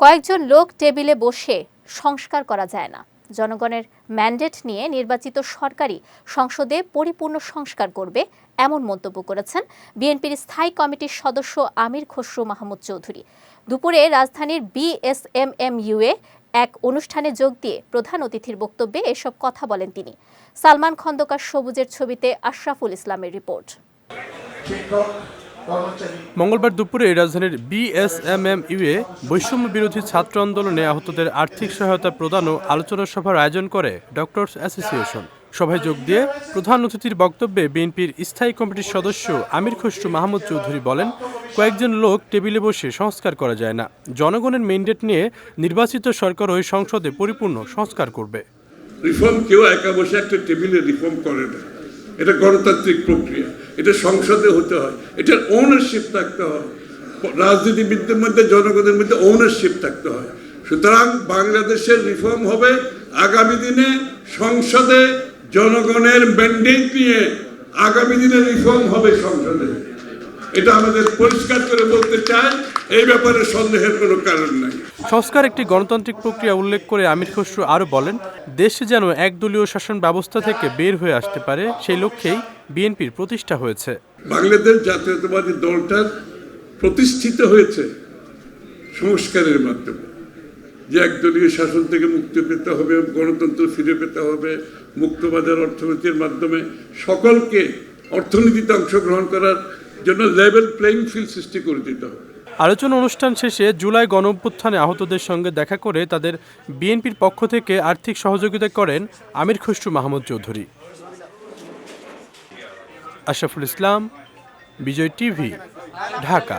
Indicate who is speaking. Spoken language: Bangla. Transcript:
Speaker 1: কয়েকজন লোক টেবিলে বসে সংস্কার করা যায় না। জনগণের ম্যান্ডেট নিয়ে নির্বাচিত সরকারই সংসদে পরিপূর্ণ সংস্কার করবে, এমন মন্তব্য করেছেন বিএনপির স্থায়ী কমিটির সদস্য আমির খসরু মাহমুদ চৌধুরী। দুপুরে রাজধানীর বিএসএমএমইউ-এ এক অনুষ্ঠানে যোগ দিয়ে প্রধান অতিথির বক্তব্যে এসব কথা বলেন তিনি। সালমান খন্দকার সবুজের ছবিতে আশরাফুল ইসলামের রিপোর্ট।
Speaker 2: মঙ্গলবার দুপুরে রাজধানীর বিএসএমএমইউ-এ বৈষম্য বিরোধী ছাত্র আন্দোলনে আহতদের আর্থিক সহায়তা প্রদান ও আলোচনা সভার আয়োজন করে ডক্টরস অ্যাসোসিয়েশন। সভায় যোগ দিয়ে প্রধান অতিথির বক্তব্যে বিএনপির স্থায়ী কমিটির সদস্য আমির খসরু মাহমুদ চৌধুরী বলেন, কয়েকজন লোক টেবিলে বসে সংস্কার করা যায় না। জনগণের ম্যান্ডেট নিয়ে নির্বাচিত সরকার ওই সংসদে পরিপূর্ণ সংস্কার করবে।
Speaker 3: রিফর্ম কেউ একা বসে একটা টেবিলে রিফর্ম করে না। এটা গণতান্ত্রিক প্রক্রিয়া, এটা সংসদে হতে হয়, এটার ওনারশিপ থাকতে হয়, রাজনীতিবিদদের মধ্যে জনগণের মধ্যে ওনারশিপ থাকতে হয়। সুতরাং বাংলাদেশের রিফর্ম হবে আগামী দিনে সংসদে, জনগণের ম্যান্ডেট নিয়ে আগামী দিনে রিফর্ম হবে সংসদে। এটা আমাদের পরিষ্কার করে বলতে চাই, এই ব্যাপারে সন্দেহের কোনো কারণ নাই।
Speaker 2: সংস্কার একটি গণতান্ত্রিক প্রক্রিয়া উল্লেখ করে আমির খসরু আরও বলেন, দেশে যেন একদলীয় শাসন ব্যবস্থা থেকে বের হয়ে আসতে পারে, সেই লক্ষ্যেই বিএনপির প্রতিষ্ঠা হয়েছে।
Speaker 3: বাংলাদেশ জাতীয়তাবাদী দলটা প্রতিষ্ঠিত হয়েছে সংস্কারের মাধ্যমে, যে একদলীয় শাসন থেকে মুক্তি পেতে হবে, গণতন্ত্র ফিরে পেতে হবে, মুক্তবাজার অর্থনীতির মাধ্যমে সকলকে অর্থনীতিতে অংশগ্রহণ করার জন্য লেভেল প্লেইং ফিল্ড সৃষ্টি করে দিতে হবে।
Speaker 2: আলোচনা অনুষ্ঠান শেষে জুলাই গণঅভ্যুত্থানে আহতদের সঙ্গে দেখা করে তাদের বিএনপির পক্ষ থেকে আর্থিক সহযোগিতা করেন আমির খসরু মাহমুদ চৌধুরী। আশরাফুল ইসলাম, বিজয় টিভি, ঢাকা।